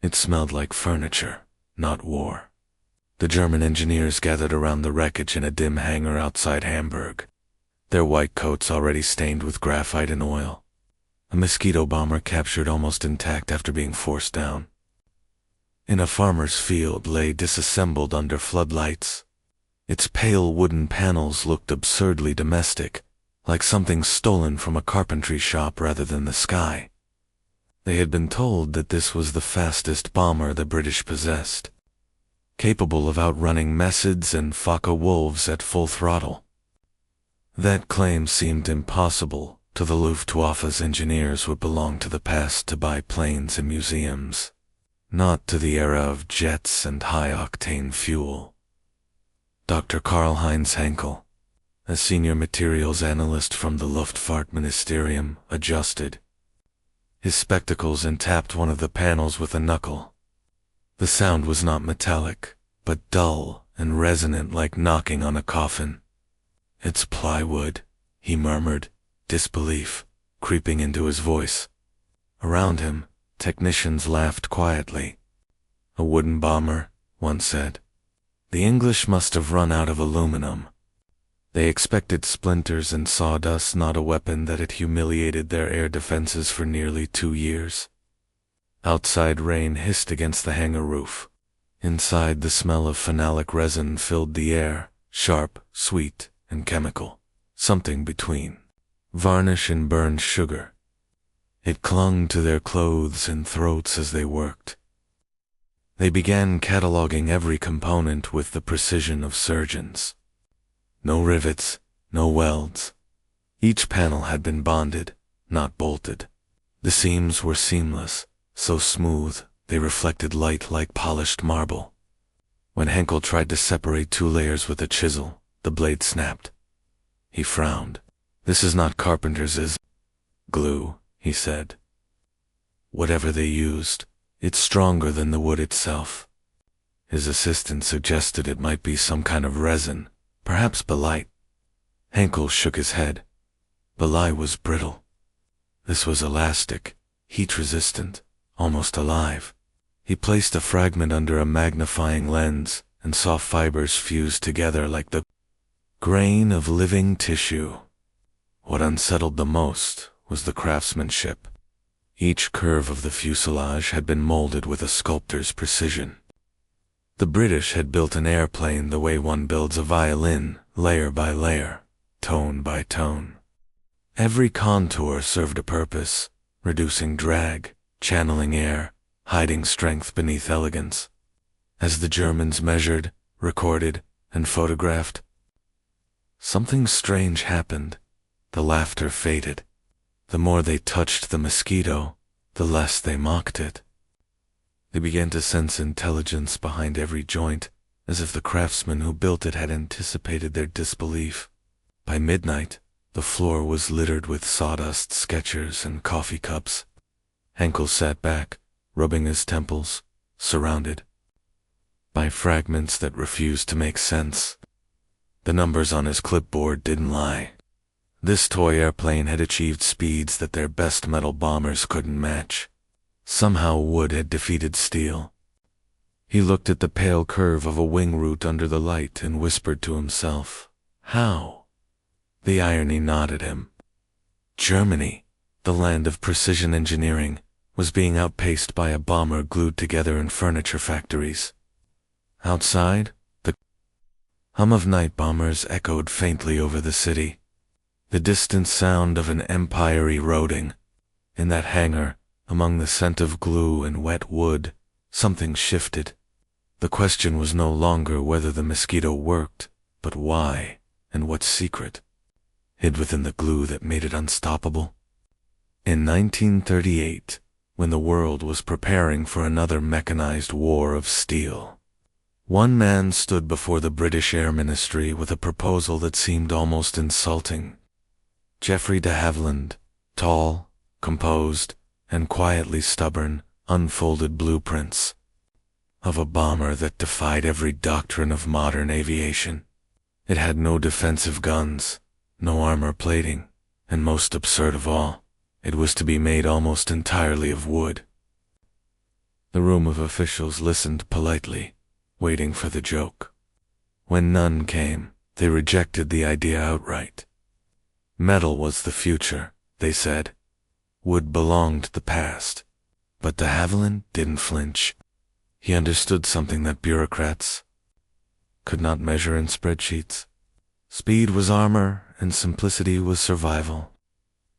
It smelled like furniture, not war. The German engineers gathered around the wreckage in a dim hangar outside Hamburg, their white coats already stained with graphite and oil. A Mosquito bomber captured almost intact after being forced down. In a farmer's field lay disassembled under floodlights. Its pale wooden panels looked absurdly domestic, like something stolen from a carpentry shop rather than the sky. They had been told that this was the fastest bomber the British possessed, capable of outrunning Messids and Fokker Wolves at full throttle. That claim seemed impossible to the Luftwaffe's engineers would belong to the past to buy planes in museums, not to the era of jets and high-octane fuel. Dr. Karl-Heinz Henkel, a senior materials analyst from the Luftfahrt Ministerium, adjusted his spectacles and tapped one of the panels with a knuckle. The sound was not metallic, but dull and resonant like knocking on a coffin. "It's plywood," he murmured, disbelief creeping into his voice. Around him, technicians laughed quietly. "A wooden bomber," one said. "The English must have run out of aluminum." They expected splinters and sawdust, not a weapon that had humiliated their air defenses for nearly 2 years. Outside, rain hissed against the hangar roof. Inside, the smell of phenolic resin filled the air, sharp, sweet, and chemical, something between varnish and burned sugar. It clung to their clothes and throats as they worked. They began cataloging every component with the precision of surgeons. No rivets, no welds. Each panel had been bonded, not bolted. The seams were seamless, so smooth they reflected light like polished marble. When Henkel tried to separate 2 layers with a chisel, the blade snapped. He frowned. "This is not carpenter's glue," he said. "Whatever they used, it's stronger than the wood itself." His assistant suggested it might be some kind of resin, perhaps baryte. Henkel shook his head. Baryte was brittle. This was elastic, heat-resistant, almost alive. He placed a fragment under a magnifying lens and saw fibers fused together like the grain of living tissue. What unsettled the most was the craftsmanship. Each curve of the fuselage had been molded with a sculptor's precision. The British had built an airplane the way one builds a violin, layer by layer, tone by tone. Every contour served a purpose, reducing drag, channeling air, hiding strength beneath elegance. As the Germans measured, recorded, and photographed, something strange happened. The laughter faded. The more they touched the Mosquito, the less they mocked it. They began to sense intelligence behind every joint, as if the craftsmen who built it had anticipated their disbelief. By midnight, the floor was littered with sawdust sketchers and coffee cups. Henkel sat back, rubbing his temples, surrounded by fragments that refused to make sense. The numbers on his clipboard didn't lie. This toy airplane had achieved speeds that their best metal bombers couldn't match. Somehow wood had defeated steel. He looked at the pale curve of a wing root under the light and whispered to himself, "How?" The irony gnawed at him. Germany, the land of precision engineering, was being outpaced by a bomber glued together in furniture factories. Outside, the hum of night bombers echoed faintly over the city, the distant sound of an empire eroding. In that hangar, among the scent of glue and wet wood, something shifted. The question was no longer whether the Mosquito worked, but why, and what secret hid within the glue that made it unstoppable. In 1938, when the world was preparing for another mechanized war of steel, one man stood before the British Air Ministry with a proposal that seemed almost insulting. Geoffrey de Havilland, tall, composed, and quietly stubborn, unfolded blueprints of a bomber that defied every doctrine of modern aviation. It had no defensive guns, no armor plating, and most absurd of all, it was to be made almost entirely of wood. The room of officials listened politely, waiting for the joke. When none came, they rejected the idea outright. Metal was the future, they said. Wood belonged to the past. But de Havilland didn't flinch. He understood something that bureaucrats could not measure in spreadsheets. Speed was armor, and simplicity was survival.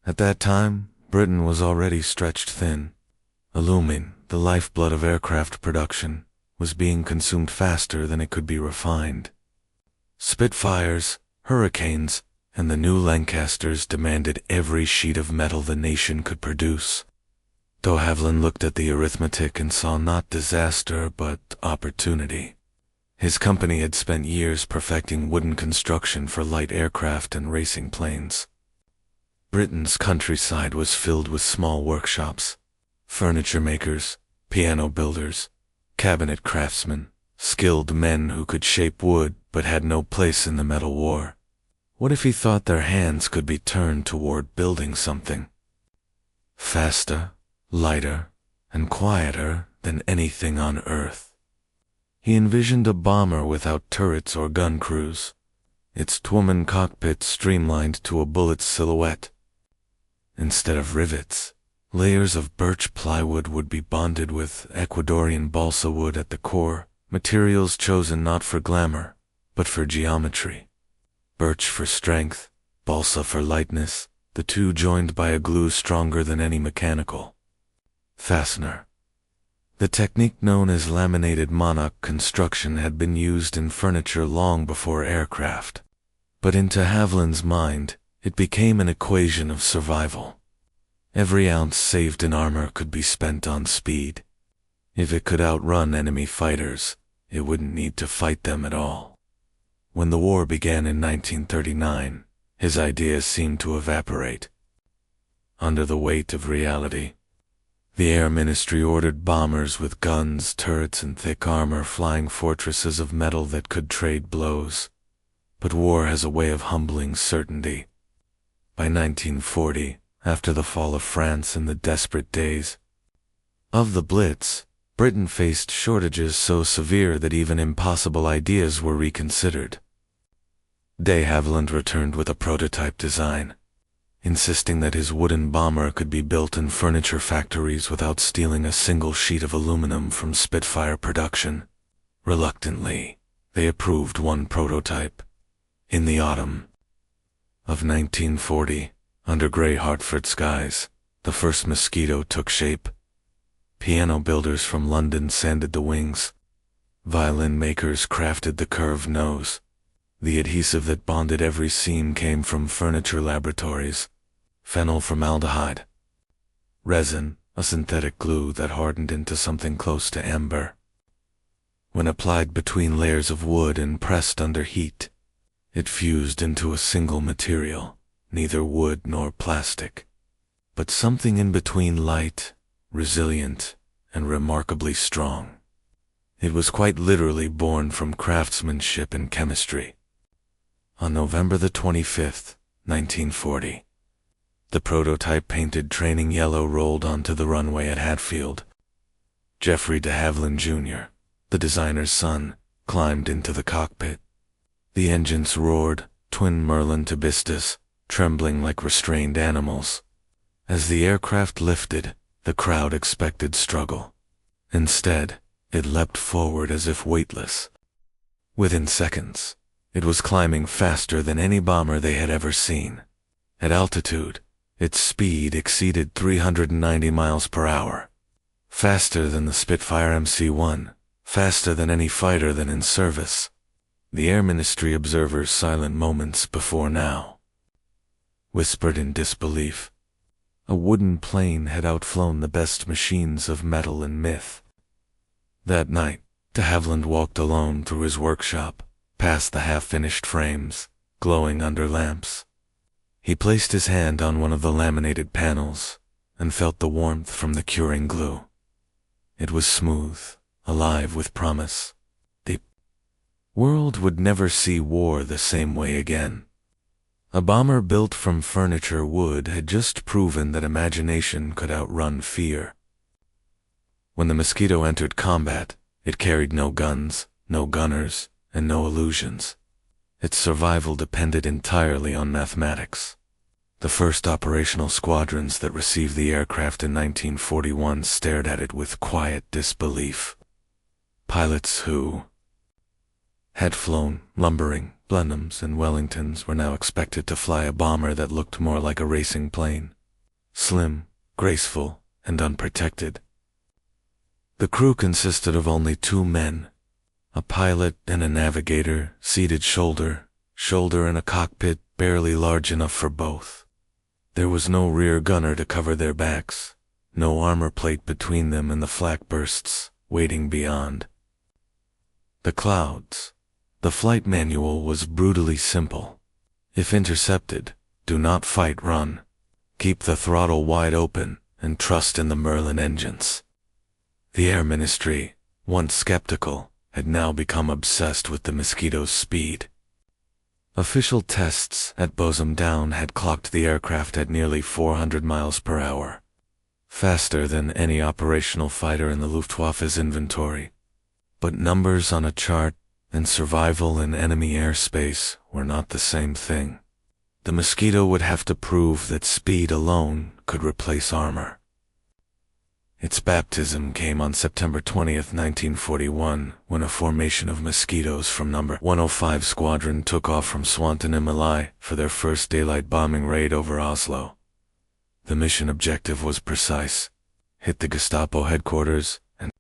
At that time, Britain was already stretched thin. Aluminum, the lifeblood of aircraft production, was being consumed faster than it could be refined. Spitfires, Hurricanes, and the new Lancasters demanded every sheet of metal the nation could produce. De Havilland looked at the arithmetic and saw not disaster but opportunity. His company had spent years perfecting wooden construction for light aircraft and racing planes. Britain's countryside was filled with small workshops, furniture makers, piano builders, cabinet craftsmen, skilled men who could shape wood but had no place in the metal war. What if he thought their hands could be turned toward building something faster, lighter, and quieter than anything on Earth? He envisioned a bomber without turrets or gun crews, its twin cockpit streamlined to a bullet's silhouette. Instead of rivets, layers of birch plywood would be bonded with Ecuadorian balsa wood at the core, materials chosen not for glamour, but for geometry. Birch for strength, balsa for lightness, the two joined by a glue stronger than any mechanical fastener. The technique known as laminated monarch construction had been used in furniture long before aircraft. But in de Havilland's mind, it became an equation of survival. Every ounce saved in armor could be spent on speed. If it could outrun enemy fighters, it wouldn't need to fight them at all. When the war began in 1939, his ideas seemed to evaporate under the weight of reality. The Air Ministry ordered bombers with guns, turrets, and thick armor, flying fortresses of metal that could trade blows. But war has a way of humbling certainty. By 1940, after the fall of France and the desperate days of the Blitz, Britain faced shortages so severe that even impossible ideas were reconsidered. De Havilland returned with a prototype design, insisting that his wooden bomber could be built in furniture factories without stealing a single sheet of aluminum from Spitfire production. Reluctantly, they approved one prototype. In the autumn of 1940, under gray Hartford skies, the first Mosquito took shape. Piano builders from London sanded the wings. Violin makers crafted the curved nose. The adhesive that bonded every seam came from furniture laboratories. Phenyl formaldehyde. Resin, a synthetic glue that hardened into something close to amber. When applied between layers of wood and pressed under heat, it fused into a single material, neither wood nor plastic, but something in between, light, resilient, and remarkably strong. It was quite literally born from craftsmanship and chemistry. On November the 25th, 1940, the prototype painted training yellow rolled onto the runway at Hatfield. Jeffrey de Havilland Jr., the designer's son, climbed into the cockpit. The engines roared, twin Merlin Tibistas, trembling like restrained animals. As the aircraft lifted, the crowd expected struggle. Instead, it leapt forward as if weightless. Within seconds, it was climbing faster than any bomber they had ever seen. At altitude, its speed exceeded 390 miles per hour. Faster than the Spitfire MC-1, faster than any fighter then in service. The Air Ministry observers, silent moments before now, whispered in disbelief. A wooden plane had outflown the best machines of metal and myth. That night, de Havilland walked alone through his workshop, past the half-finished frames, glowing under lamps. He placed his hand on one of the laminated panels and felt the warmth from the curing glue. It was smooth, alive with promise. The world would never see war the same way again. A bomber built from furniture wood had just proven that imagination could outrun fear. When the Mosquito entered combat, it carried no guns, no gunners, and no illusions. Its survival depended entirely on mathematics. The first operational squadrons that received the aircraft in 1941 stared at it with quiet disbelief. Pilots who had flown lumbering Blenheims and Wellingtons were now expected to fly a bomber that looked more like a racing plane. Slim, graceful, and unprotected. The crew consisted of only 2 men, a pilot and a navigator seated shoulder to shoulder in a cockpit barely large enough for both. There was no rear gunner to cover their backs, no armor plate between them and the flak bursts waiting beyond. The clouds. The flight manual was brutally simple. If intercepted, do not fight, run. Keep the throttle wide open and trust in the Merlin engines. The Air Ministry, once skeptical, had now become obsessed with the Mosquito's speed. Official tests at Bosom Down had clocked the aircraft at nearly 400 miles per hour, faster than any operational fighter in the Luftwaffe's inventory. But numbers on a chart and survival in enemy airspace were not the same thing. The Mosquito would have to prove that speed alone could replace armor. Its baptism came on September 20th, 1941, when a formation of Mosquitoes from No. 105 Squadron took off from Swanton-in-Malay for their first daylight bombing raid over Oslo. The mission objective was precise: hit the Gestapo headquarters and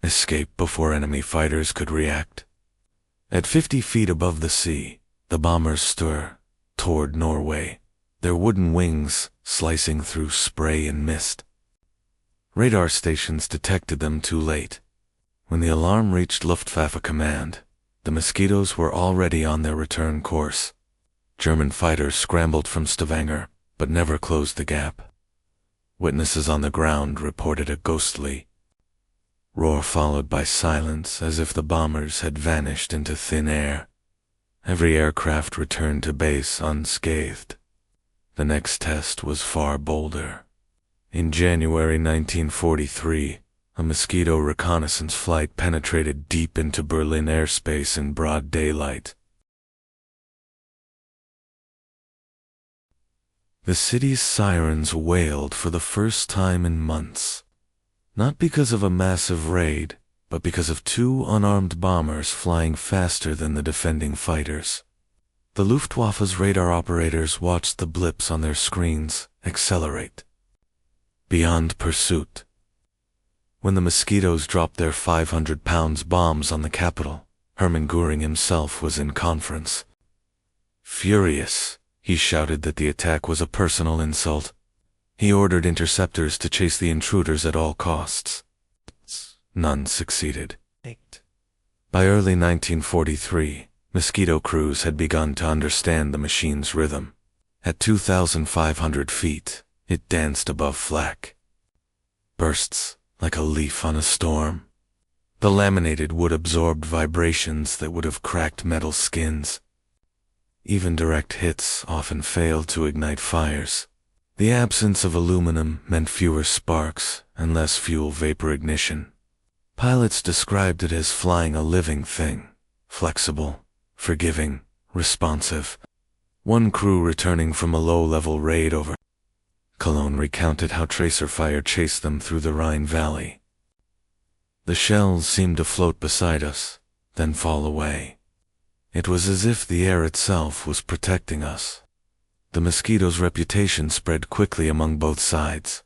escape before enemy fighters could react. At 50 feet above the sea, the bombers stir toward Norway, their wooden wings slicing through spray and mist. Radar stations detected them too late. When the alarm reached Luftwaffe command, the Mosquitoes were already on their return course. German fighters scrambled from Stavanger, but never closed the gap. Witnesses on the ground reported a ghostly roar followed by silence, as if the bombers had vanished into thin air. Every aircraft returned to base unscathed. The next test was far bolder. In January 1943, a Mosquito reconnaissance flight penetrated deep into Berlin airspace in broad daylight. The city's sirens wailed for the first time in months. Not because of a massive raid, but because of 2 unarmed bombers flying faster than the defending fighters. The Luftwaffe's radar operators watched the blips on their screens accelerate. Beyond pursuit. When the Mosquitoes dropped their 500-pound bombs on the capital, Hermann Göring himself was in conference. Furious, he shouted that the attack was a personal insult. He ordered interceptors to chase the intruders at all costs. None succeeded. By early 1943, Mosquito crews had begun to understand the machine's rhythm. At 2,500 feet, it danced above flak. Bursts, like a leaf on a storm. The laminated wood absorbed vibrations that would have cracked metal skins. Even direct hits often failed to ignite fires. The absence of aluminum meant fewer sparks and less fuel vapor ignition. Pilots described it as flying a living thing, flexible, forgiving, responsive. One crew returning from a low-level raid over Cologne recounted how tracer fire chased them through the Rhine Valley. The shells seemed to float beside us, then fall away. It was as if the air itself was protecting us. The Mosquito's reputation spread quickly among both sides.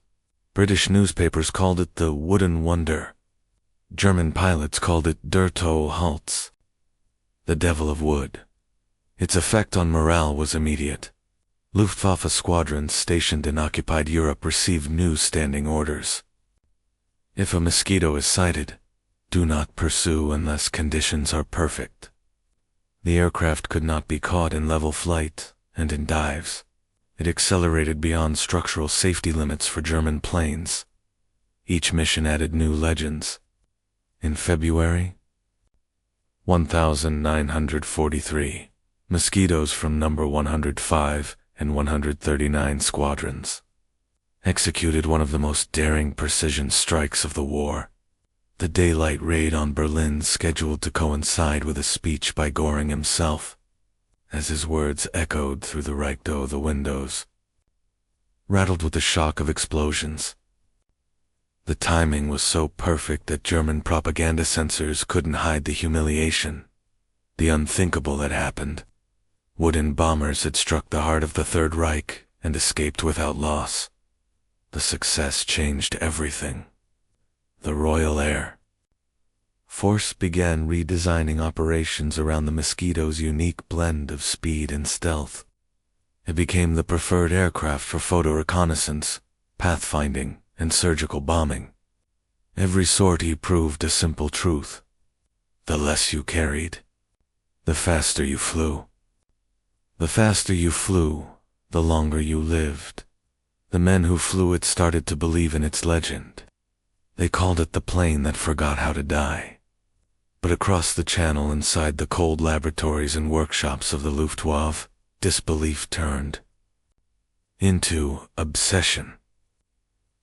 British newspapers called it the Wooden Wonder. German pilots called it Der Holz, the Devil of Wood. Its effect on morale was immediate. Luftwaffe squadrons stationed in occupied Europe received new standing orders. If a Mosquito is sighted, do not pursue unless conditions are perfect. The aircraft could not be caught in level flight and in dives. It accelerated beyond structural safety limits for German planes. Each mission added new legends. In February, 1943, Mosquitoes from No. 105 and 139 squadrons executed one of the most daring precision strikes of the war. The daylight raid on Berlin scheduled to coincide with a speech by Göring himself, as his words echoed through the the windows, rattled with the shock of explosions. The timing was so perfect that German propaganda censors couldn't hide the humiliation. The unthinkable had happened. Wooden bombers had struck the heart of the Third Reich and escaped without loss. The success changed everything. The Royal Air Force began redesigning operations around the Mosquito's unique blend of speed and stealth. It became the preferred aircraft for photo reconnaissance, pathfinding, and surgical bombing. Every sortie proved a simple truth. The less you carried, the faster you flew. The faster you flew, the longer you lived. The men who flew it started to believe in its legend. They called it the plane that forgot how to die. But across the channel inside the cold laboratories and workshops of the Luftwaffe, disbelief turned into obsession.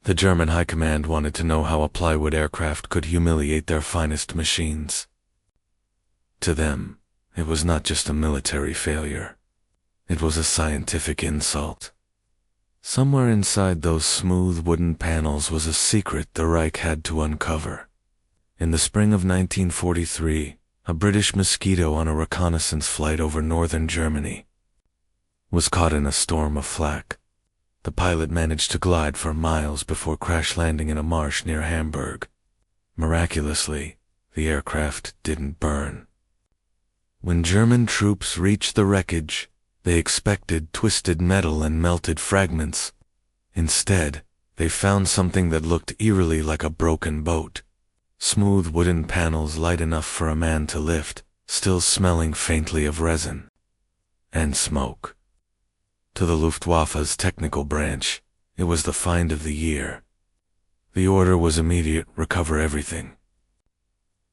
The German High Command wanted to know how a plywood aircraft could humiliate their finest machines. To them, it was not just a military failure. It was a scientific insult. Somewhere inside those smooth wooden panels was a secret the Reich had to uncover. In the spring of 1943, a British Mosquito on a reconnaissance flight over northern Germany was caught in a storm of flak. The pilot managed to glide for miles before crash landing in a marsh near Hamburg. Miraculously, the aircraft didn't burn. When German troops reached the wreckage, they expected twisted metal and melted fragments. Instead, they found something that looked eerily like a broken boat. Smooth wooden panels light enough for a man to lift, still smelling faintly of resin and smoke. To the Luftwaffe's technical branch, it was the find of the year. The order was immediate: recover everything.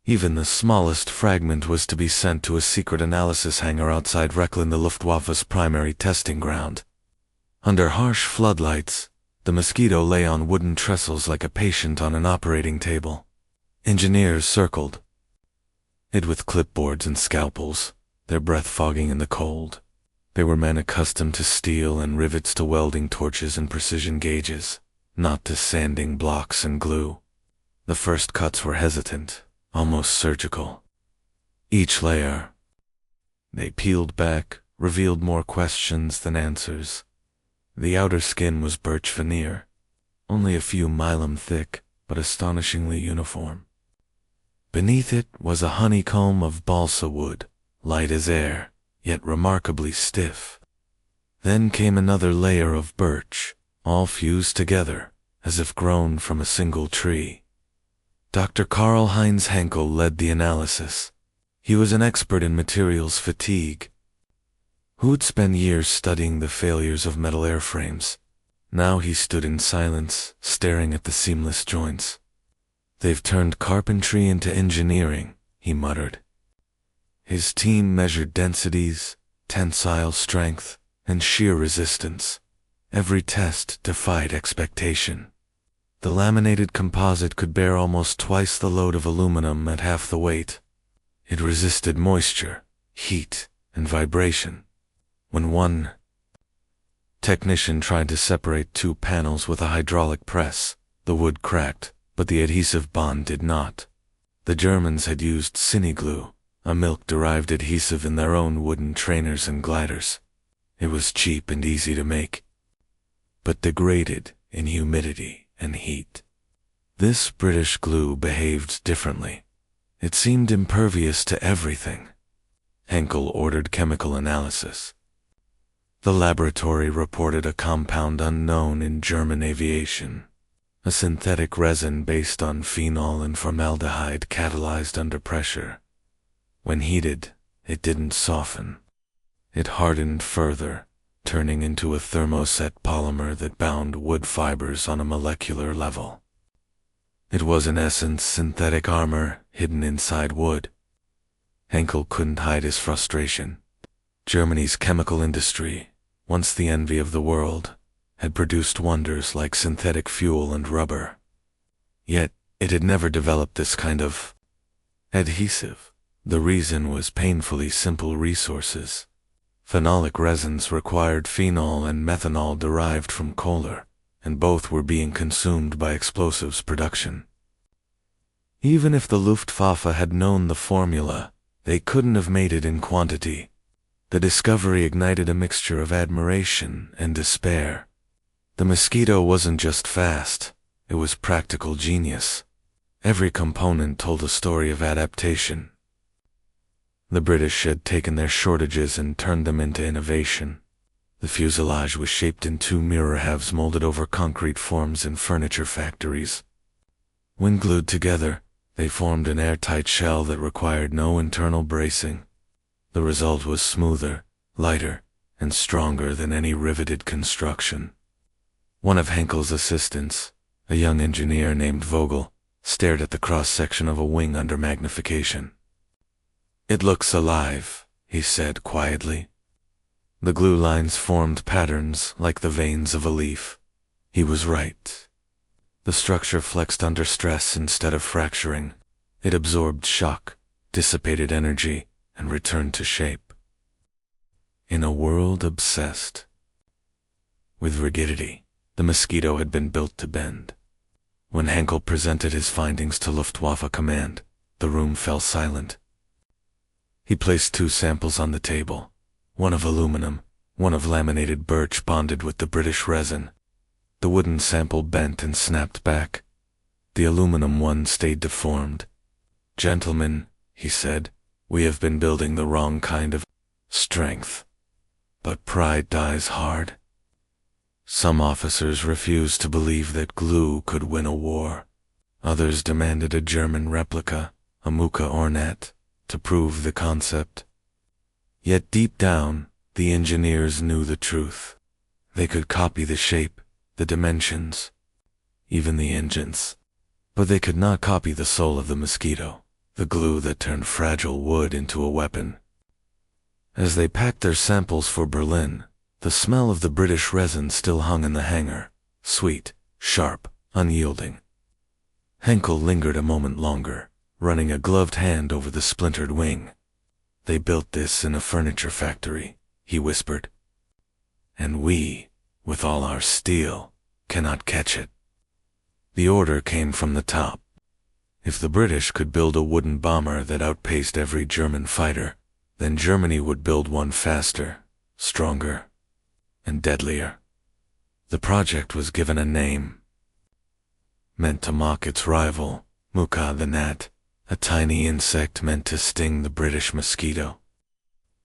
Even the smallest fragment was to be sent to a secret analysis hangar outside Rechlin, the Luftwaffe's primary testing ground. Under harsh floodlights, the Mosquito lay on wooden trestles like a patient on an operating table. Engineers circled it with clipboards and scalpels, their breath fogging in the cold. They were men accustomed to steel and rivets, to welding torches and precision gauges, not to sanding blocks and glue. The first cuts were hesitant, almost surgical. Each layer they peeled back revealed more questions than answers. The outer skin was birch veneer, only a few millim thick, but astonishingly uniform. Beneath it was a honeycomb of balsa wood, light as air, yet remarkably stiff. Then came another layer of birch, all fused together, as if grown from a single tree. Dr. Karl-Heinz Henkel led the analysis. He was an expert in materials fatigue, who had spent years studying the failures of metal airframes. Now he stood in silence, staring at the seamless joints. "They've turned carpentry into engineering," he muttered. His team measured densities, tensile strength, and shear resistance. Every test defied expectation. The laminated composite could bear almost twice the load of aluminum at half the weight. It resisted moisture, heat, and vibration. When one technician tried to separate two panels with a hydraulic press, the wood cracked, but the adhesive bond did not. The Germans had used Cineglue, a milk-derived adhesive, in their own wooden trainers and gliders. It was cheap and easy to make, but degraded in humidity and heat. This British glue behaved differently. It seemed impervious to everything. Henkel ordered chemical analysis. The laboratory reported a compound unknown in German aviation, a synthetic resin based on phenol and formaldehyde catalyzed under pressure. When heated, it didn't soften. It hardened further, turning into a thermoset polymer that bound wood fibers on a molecular level. It was in essence synthetic armor hidden inside wood. Henkel couldn't hide his frustration. Germany's chemical industry, once the envy of the world, had produced wonders like synthetic fuel and rubber. Yet, It had never developed this kind of adhesive. The reason was painfully simple resources. Phenolic resins required phenol and methanol derived from koehler, and both were being consumed by explosives production. Even if the Luftwaffe had known the formula, they couldn't have made it in quantity. The discovery ignited a mixture of admiration and despair. The Mosquito wasn't just fast, it was practical genius. Every component told a story of adaptation. The British had taken their shortages and turned them into innovation. The fuselage was shaped in two mirror halves molded over concrete forms in furniture factories. When glued together, they formed an airtight shell that required no internal bracing. The result was smoother, lighter, and stronger than any riveted construction. One of Henkel's assistants, a young engineer named Vogel, stared at the cross-section of a wing under magnification. "It looks alive," he said quietly. The glue lines formed patterns like the veins of a leaf. He was right. The structure flexed under stress instead of fracturing. It absorbed shock, dissipated energy, and returned to shape. In a world obsessed with rigidity, the Mosquito had been built to bend. When Henkel presented his findings to Luftwaffe Command, the room fell silent. He placed two samples on the table, one of aluminum, one of laminated birch bonded with the British resin. The wooden sample bent and snapped back. The aluminum one stayed deformed. "Gentlemen," he said, "we have been building the wrong kind of strength. But pride dies hard." Some officers refused to believe that glue could win a war. Others demanded a German replica, a Muka Ornat, to prove the concept. Yet deep down, the engineers knew the truth. They could copy the shape, the dimensions, even the engines. But they could not copy the soul of the Mosquito, the glue that turned fragile wood into a weapon. As they packed their samples for Berlin, the smell of the British resin still hung in the hangar, sweet, sharp, unyielding. Henkel lingered a moment longer, running a gloved hand over the splintered wing. "They built this in a furniture factory," he whispered. "And we, with all our steel, cannot catch it." The order came from the top. If the British could build a wooden bomber that outpaced every German fighter, then Germany would build one faster, stronger, and deadlier. The project was given a name. Meant to mock its rival, Muka the gnat, a tiny insect meant to sting the British Mosquito.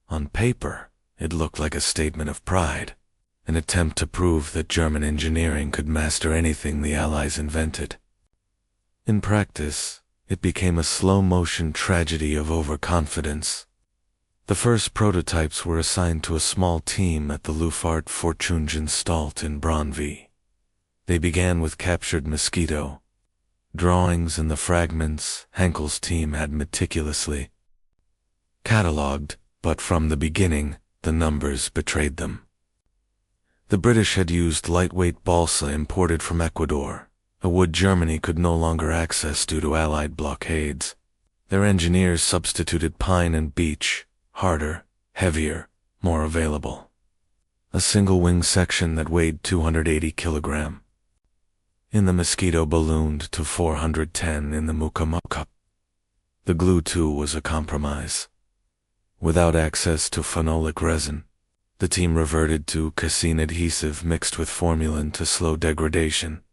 On paper, it looked like a statement of pride, an attempt to prove that German engineering could master anything the Allies invented. In practice, it became a slow-motion tragedy of overconfidence. The first prototypes were assigned to a small team at the Luftwaffe Forschungsanstalt in Braunschweig. They began with captured Mosquito. Drawings and the fragments Henkel's team had meticulously catalogued, but from the beginning, the numbers betrayed them. The British had used lightweight balsa imported from Ecuador, a wood Germany could no longer access due to Allied blockades. Their engineers substituted pine and beech, harder, heavier, more available. A single wing section that weighed 280 kilograms. In the Mosquito ballooned to 410 in the Muka. The glue too was a compromise. Without access to phenolic resin, the team reverted to casein adhesive mixed with formalin to slow degradation.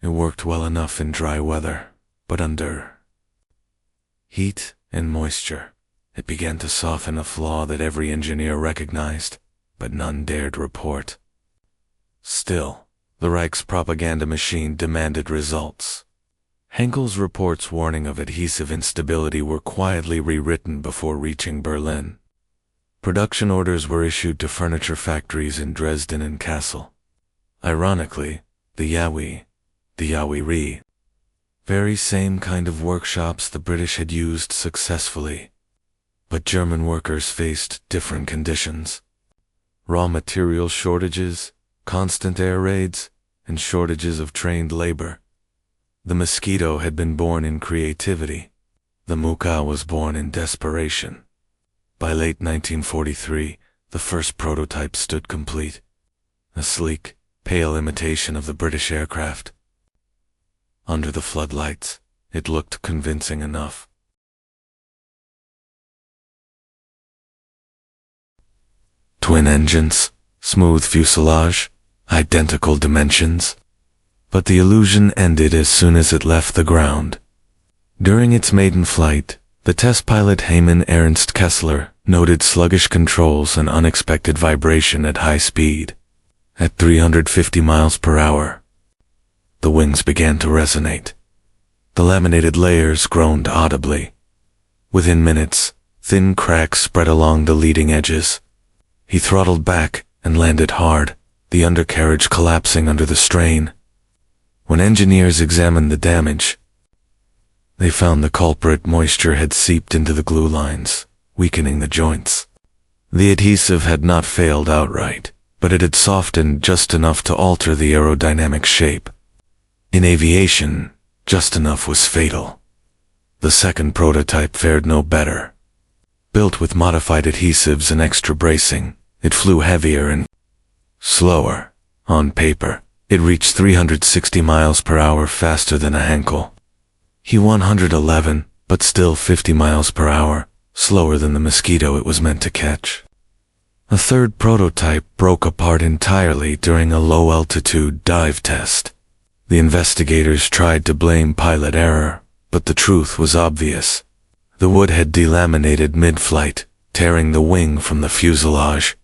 It worked well enough in dry weather, but under heat and moisture, it began to soften, a flaw that every engineer recognized, but none dared report. Still, the Reich's propaganda machine demanded results. Henkel's reports warning of adhesive instability were quietly rewritten before reaching Berlin. Production orders were issued to furniture factories in Dresden and Kassel. Ironically, the wwii, very same kind of workshops the British had used successfully. But German workers faced different conditions. Raw material shortages, constant air raids, and shortages of trained labor. The Mosquito had been born in creativity. The Muka was born in desperation. By late 1943, the first prototype stood complete. A sleek, pale imitation of the British aircraft. Under the floodlights, it looked convincing enough. Twin engines, smooth fuselage, identical dimensions. But the illusion ended as soon as it left the ground. During its maiden flight, the test pilot Hayman Ernst Kessler noted sluggish controls and unexpected vibration at high speed. At 350 miles per hour, the wings began to resonate. The laminated layers groaned audibly. Within minutes, thin cracks spread along the leading edges. He throttled back and landed hard, the undercarriage collapsing under the strain. When engineers examined the damage, they found the culprit moisture had seeped into the glue lines, weakening the joints. The adhesive had not failed outright, but it had softened just enough to alter the aerodynamic shape. In aviation, just enough was fatal. The second prototype fared no better. Built with modified adhesives and extra bracing, it flew heavier and slower. On paper, it reached 360 miles per hour faster than a Henkel. He 111, but still 50 miles per hour, slower than the Mosquito it was meant to catch. A third prototype broke apart entirely during a low-altitude dive test. The investigators tried to blame pilot error, but the truth was obvious. The wood had delaminated mid-flight, tearing the wing from the fuselage.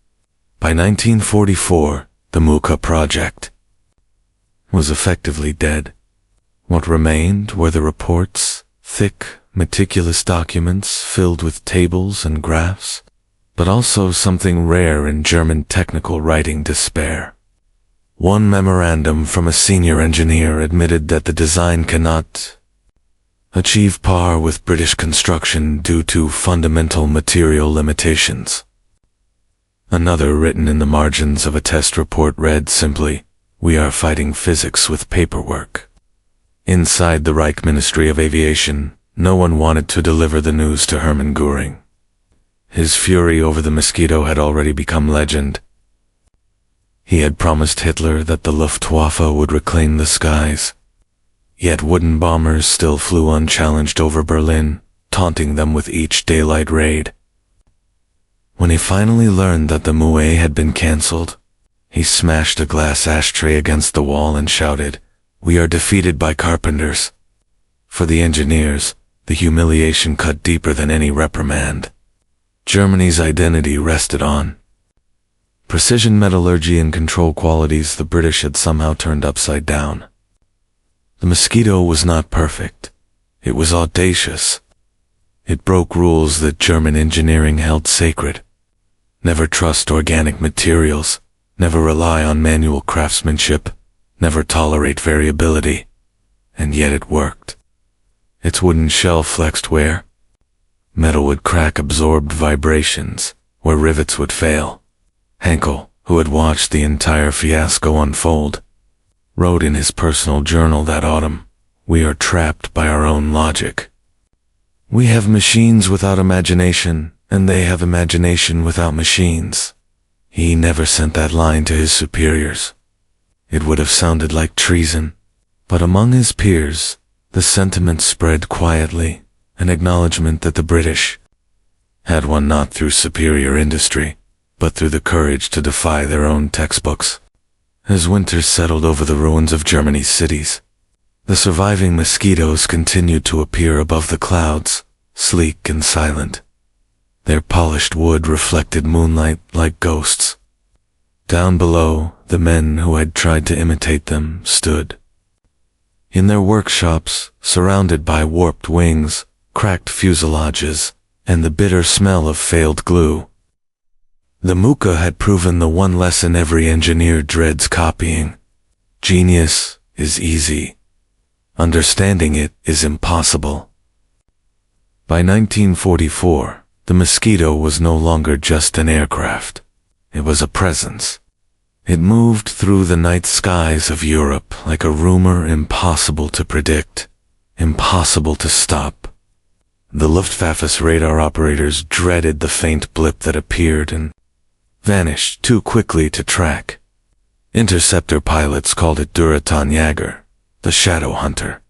By 1944, the Muka project was effectively dead. What remained were the reports, thick, meticulous documents filled with tables and graphs, but also something rare in German technical writing: despair. One memorandum from a senior engineer admitted that the design cannot achieve par with British construction due to fundamental material limitations. Another, written in the margins of a test report, read simply, "We are fighting physics with paperwork." Inside the Reich Ministry of Aviation, no one wanted to deliver the news to Hermann Göring. His fury over the Mosquito had already become legend. He had promised Hitler that the Luftwaffe would reclaim the skies. Yet wooden bombers still flew unchallenged over Berlin, taunting them with each daylight raid. When he finally learned that the MUE had been cancelled, he smashed a glass ashtray against the wall and shouted, "We are defeated by carpenters." For the engineers, the humiliation cut deeper than any reprimand. Germany's identity rested on precision metallurgy and control qualities the British had somehow turned upside down. The Mosquito was not perfect. It was audacious. It broke rules that German engineering held sacred. Never trust organic materials, never rely on manual craftsmanship, never tolerate variability. And yet it worked. Its wooden shell flexed where metal would crack absorbed vibrations, where rivets would fail. Henkel, who had watched the entire fiasco unfold, wrote in his personal journal that autumn, "We are trapped by our own logic. We have machines without imagination, and they have imagination without machines." He never sent that line to his superiors. It would have sounded like treason, but among his peers, the sentiment spread quietly, an acknowledgement that the British had won not through superior industry, but through the courage to defy their own textbooks. As winters settled over the ruins of Germany's cities, the surviving Mosquitoes continued to appear above the clouds, sleek and silent. Their polished wood reflected moonlight like ghosts. Down below, the men who had tried to imitate them stood. In their workshops, surrounded by warped wings, cracked fuselages, and the bitter smell of failed glue. The Muka had proven the one lesson every engineer dreads copying. Genius is easy. Understanding it is impossible. By 1944, the Mosquito was no longer just an aircraft. It was a presence. It moved through the night skies of Europe like a rumor impossible to predict, impossible to stop. The Luftwaffe's radar operators dreaded the faint blip that appeared and vanished too quickly to track. Interceptor pilots called it Jäger, the shadow hunter.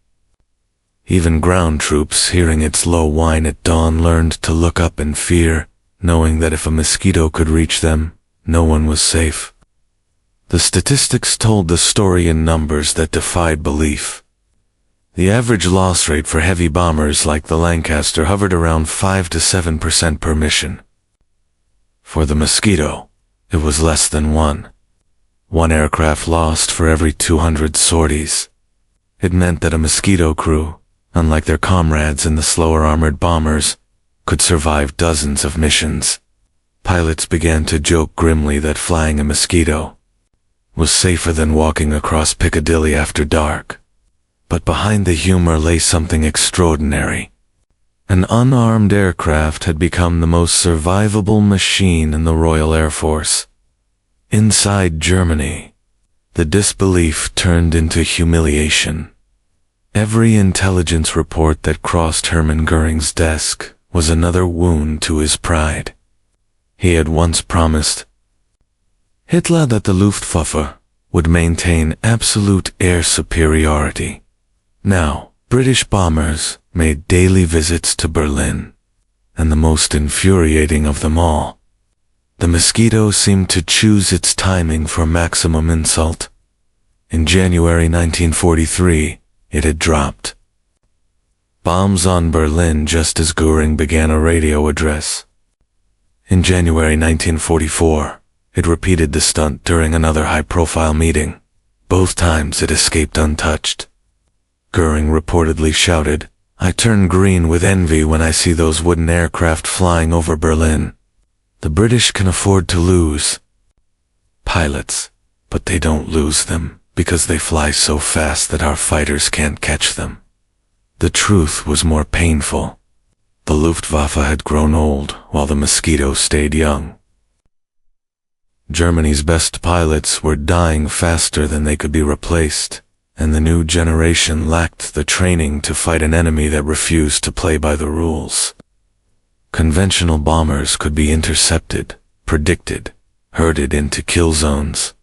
Even ground troops, hearing its low whine at dawn, learned to look up in fear, knowing that if a mosquito could reach them, no one was safe. The statistics told the story in numbers that defied belief. The average loss rate for heavy bombers like the Lancaster hovered around 5 to 7% per mission. For the Mosquito, it was less than 1. One aircraft lost for every 200 sorties. It meant that a Mosquito crew, unlike their comrades in the slower armored bombers, could survive dozens of missions. Pilots began to joke grimly that flying a Mosquito was safer than walking across Piccadilly after dark. But behind the humor lay something extraordinary. An unarmed aircraft had become the most survivable machine in the Royal Air Force. Inside Germany, the disbelief turned into humiliation. Every intelligence report that crossed Hermann Göring's desk was another wound to his pride. He had once promised Hitler that the Luftwaffe would maintain absolute air superiority. Now, British bombers made daily visits to Berlin, and the most infuriating of them all, the Mosquito seemed to choose its timing for maximum insult. In January 1943, it had dropped bombs on Berlin just as Göring began a radio address. In January 1944, it repeated the stunt during another high-profile meeting. Both times it escaped untouched. Göring reportedly shouted, "I turn green with envy when I see those wooden aircraft flying over Berlin. The British can afford to lose pilots, but they don't lose them because they fly so fast that our fighters can't catch them." The truth was more painful. The Luftwaffe had grown old while the Mosquito stayed young. Germany's best pilots were dying faster than they could be replaced, and the new generation lacked the training to fight an enemy that refused to play by the rules. Conventional bombers could be intercepted, predicted, herded into kill zones.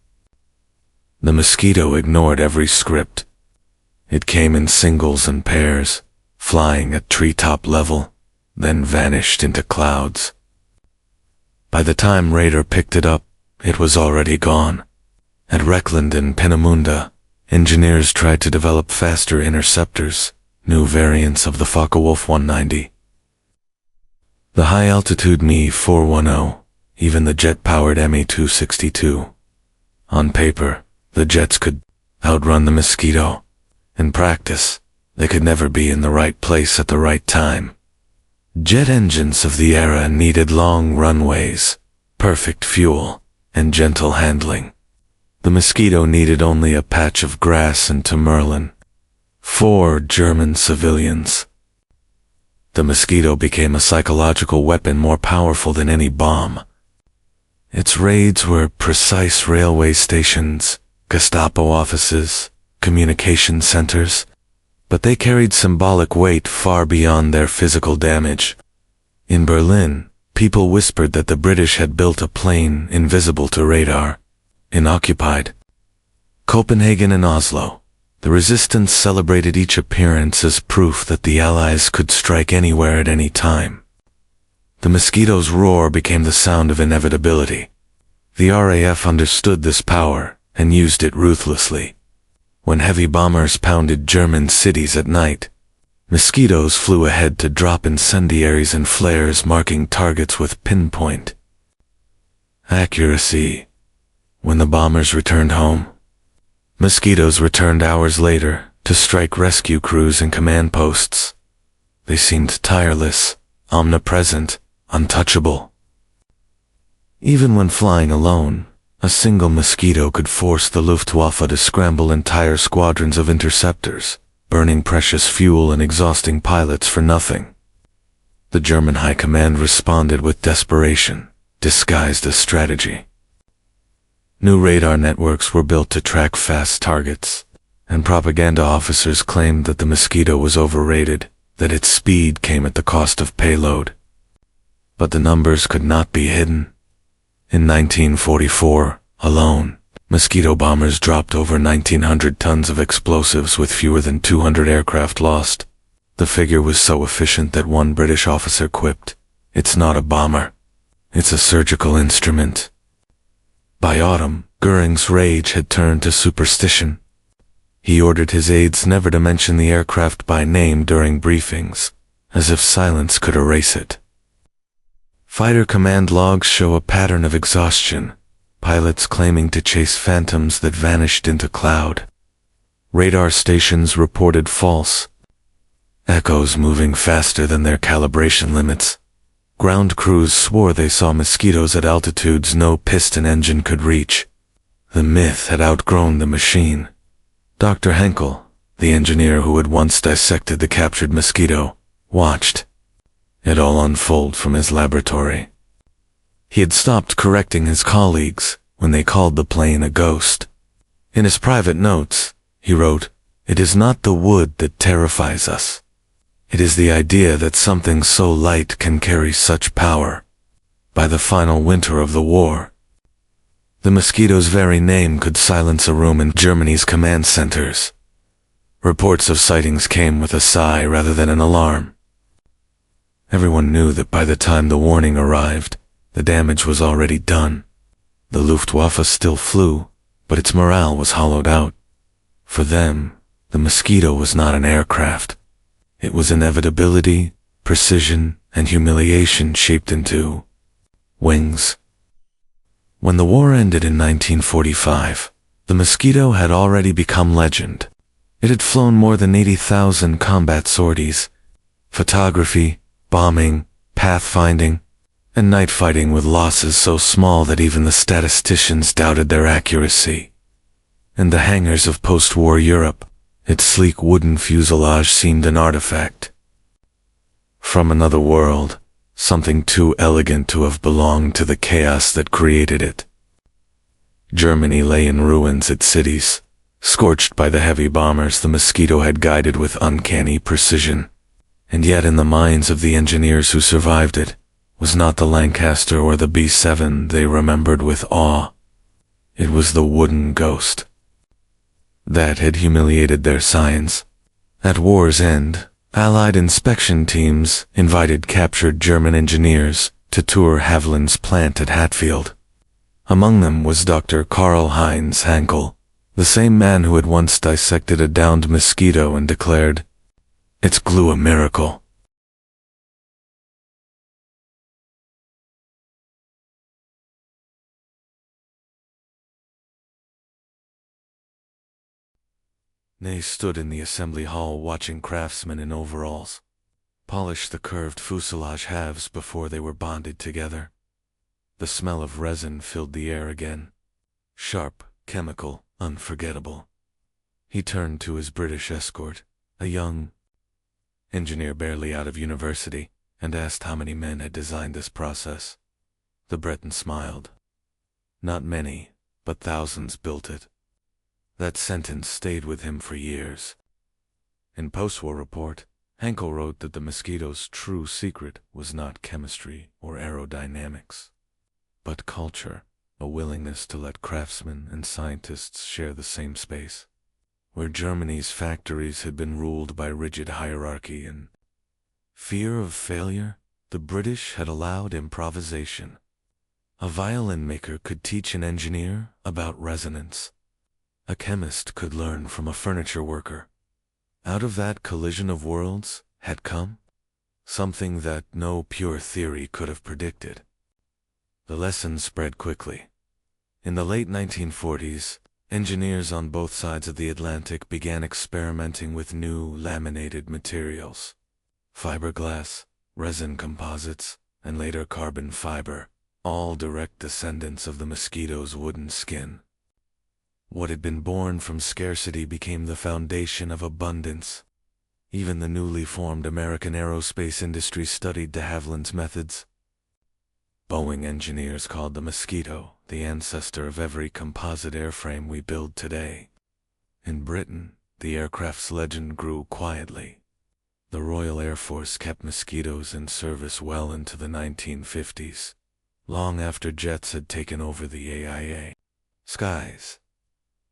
The Mosquito ignored every script. It came in singles and pairs, flying at treetop level, then vanished into clouds. By the time Radar picked it up, it was already gone. At Reckland and Peenemünde, engineers tried to develop faster interceptors, new variants of the Focke-Wulf 190. The high-altitude Me 410, even the jet-powered Me 262. On paper, the jets could outrun the Mosquito. In practice, they could never be in the right place at the right time. Jet engines of the era needed long runways, perfect fuel, and gentle handling. The Mosquito needed only a patch of grass and Merlin. 4 German civilians. The Mosquito became a psychological weapon more powerful than any bomb. Its raids were precise railway stations, Gestapo offices, communication centers, but they carried symbolic weight far beyond their physical damage. In Berlin, people whispered that the British had built a plane invisible to radar. In occupied Copenhagen and Oslo, the resistance celebrated each appearance as proof that the Allies could strike anywhere at any time. The Mosquito's roar became the sound of inevitability. The RAF understood this power and used it ruthlessly. When heavy bombers pounded German cities at night, Mosquitoes flew ahead to drop incendiaries and flares, marking targets with pinpoint accuracy. When the bombers returned home, Mosquitoes returned hours later to strike rescue crews and command posts. They seemed tireless, omnipresent, untouchable. Even when flying alone, a single Mosquito could force the Luftwaffe to scramble entire squadrons of interceptors, burning precious fuel and exhausting pilots for nothing. The German High Command responded with desperation, disguised as strategy. New radar networks were built to track fast targets, and propaganda officers claimed that the Mosquito was overrated, that its speed came at the cost of payload. But the numbers could not be hidden. In 1944, alone, Mosquito bombers dropped over 1,900 tons of explosives with fewer than 200 aircraft lost. The figure was so efficient that one British officer quipped, "It's not a bomber. It's a surgical instrument." By autumn, Goering's rage had turned to superstition. He ordered his aides never to mention the aircraft by name during briefings, as if silence could erase it. Fighter command logs show a pattern of exhaustion, pilots claiming to chase phantoms that vanished into cloud. Radar stations reported false echoes moving faster than their calibration limits. Ground crews swore they saw mosquitoes at altitudes no piston engine could reach. The myth had outgrown the machine. Dr. Henkel, the engineer who had once dissected the captured mosquito, watched it all unfold from his laboratory. He had stopped correcting his colleagues when they called the plane a ghost. In his private notes, he wrote, "It is not the wood that terrifies us. It is the idea that something so light can carry such power." By the final winter of the war, the mosquito's very name could silence a room in Germany's command centers. Reports of sightings came with a sigh rather than an alarm. Everyone knew that by the time the warning arrived, the damage was already done. The Luftwaffe still flew, but its morale was hollowed out. For them, the Mosquito was not an aircraft. It was inevitability, precision, and humiliation shaped into wings. When the war ended in 1945, the Mosquito had already become legend. It had flown more than 80,000 combat sorties, photography, bombing, pathfinding, and night fighting with losses so small that even the statisticians doubted their accuracy. In the hangars of post-war Europe, its sleek wooden fuselage seemed an artifact from another world, something too elegant to have belonged to the chaos that created it. Germany lay in ruins, its cities, scorched by the heavy bombers the Mosquito had guided with uncanny precision. And yet in the minds of the engineers who survived it, was not the Lancaster or the B-7 they remembered with awe. It was the wooden ghost that had humiliated their science. At war's end, Allied inspection teams invited captured German engineers to tour Havilland's plant at Hatfield. Among them was Dr. Karl-Heinz Henkel, the same man who had once dissected a downed mosquito and declared, "It's glue a miracle." Ney stood in the assembly hall watching craftsmen in overalls polish the curved fuselage halves before they were bonded together. The smell of resin filled the air again. Sharp, chemical, unforgettable. He turned to his British escort, a young engineer barely out of university, and asked how many men had designed this process. The Breton smiled. "Not many, but thousands built it." That sentence stayed with him for years. In post-war report, Henkel wrote that the Mosquito's true secret was not chemistry or aerodynamics, but culture, a willingness to let craftsmen and scientists share the same space. Where Germany's factories had been ruled by rigid hierarchy and fear of failure, the British had allowed improvisation. A violin maker could teach an engineer about resonance. A chemist could learn from a furniture worker. Out of that collision of worlds had come something that no pure theory could have predicted. The lesson spread quickly. In the late 1940s, engineers on both sides of the Atlantic began experimenting with new laminated materials. Fiberglass, resin composites, and later carbon fiber, all direct descendants of the Mosquito's wooden skin. What had been born from scarcity became the foundation of abundance. Even the newly formed American aerospace industry studied de Havilland's methods. Boeing engineers called the Mosquito the ancestor of every composite airframe we build today. In Britain, the aircraft's legend grew quietly. The Royal Air Force kept Mosquitoes in service well into the 1950s, long after jets had taken over the AIA skies.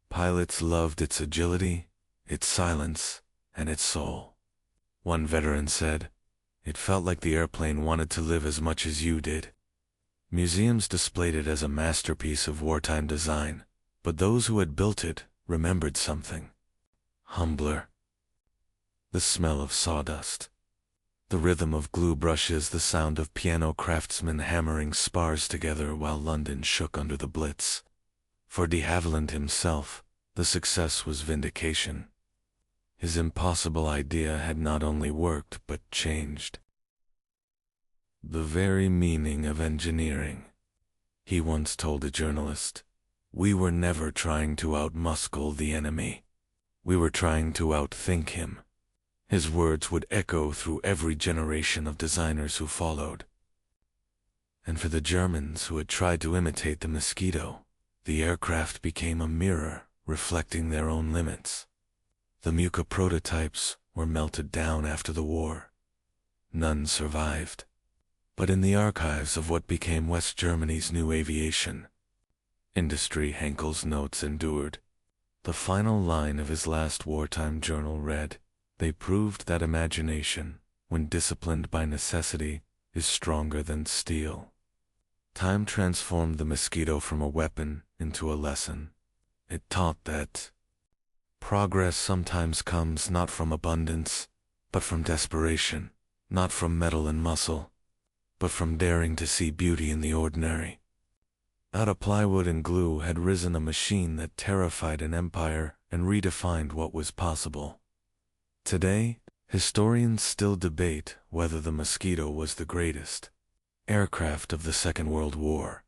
Pilots loved its agility, its silence, and its soul. One veteran said, "It felt like the airplane wanted to live as much as you did." Museums displayed it as a masterpiece of wartime design, but those who had built it remembered something humbler. The smell of sawdust, the rhythm of glue brushes, the sound of piano craftsmen hammering spars together while London shook under the Blitz. For de Havilland himself, the success was vindication. His impossible idea had not only worked but changed the very meaning of engineering. He once told a journalist, "We were never trying to outmuscle the enemy. We were trying to outthink him." His words would echo through every generation of designers who followed. And for the Germans who had tried to imitate the Mosquito, the aircraft became a mirror reflecting their own limits. The Muka prototypes were melted down after the war. None survived. But in the archives of what became West Germany's new aviation industry, Henkel's notes endured. The final line of his last wartime journal read, "They proved that imagination, when disciplined by necessity, is stronger than steel." Time transformed the Mosquito from a weapon into a lesson. It taught that progress sometimes comes not from abundance, but from desperation, not from metal and muscle, but from daring to see beauty in the ordinary. Out of plywood and glue had risen a machine that terrified an empire and redefined what was possible. Today, historians still debate whether the Mosquito was the greatest aircraft of the Second World War.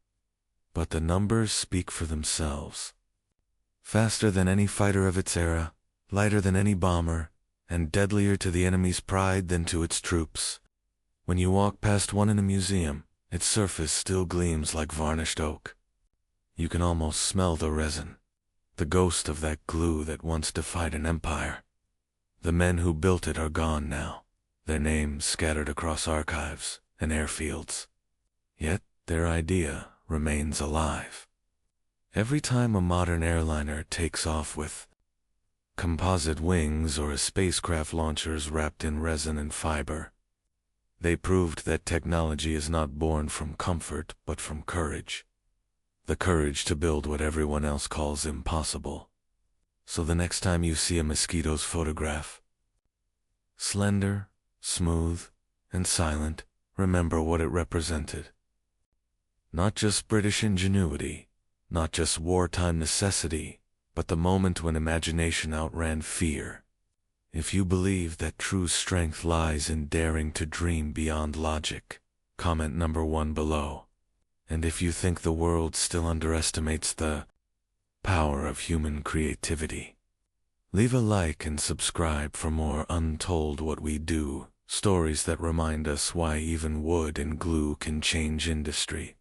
But the numbers speak for themselves. Faster than any fighter of its era, lighter than any bomber, and deadlier to the enemy's pride than to its troops. When you walk past one in a museum, its surface still gleams like varnished oak. You can almost smell the resin, the ghost of that glue that once defied an empire. The men who built it are gone now, their names scattered across archives and airfields. Yet their idea remains alive. Every time a modern airliner takes off with composite wings or a spacecraft launchers wrapped in resin and fiber, they proved that technology is not born from comfort but from courage. The courage to build what everyone else calls impossible. So the next time you see a Mosquito's photograph, slender, smooth, and silent, remember what it represented. Not just British ingenuity, not just wartime necessity, but the moment when imagination outran fear. If you believe that true strength lies in daring to dream beyond logic, comment number 1 below. And if you think the world still underestimates the power of human creativity, leave a like and subscribe for more Untold What We Do, stories that remind us why even wood and glue can change industry.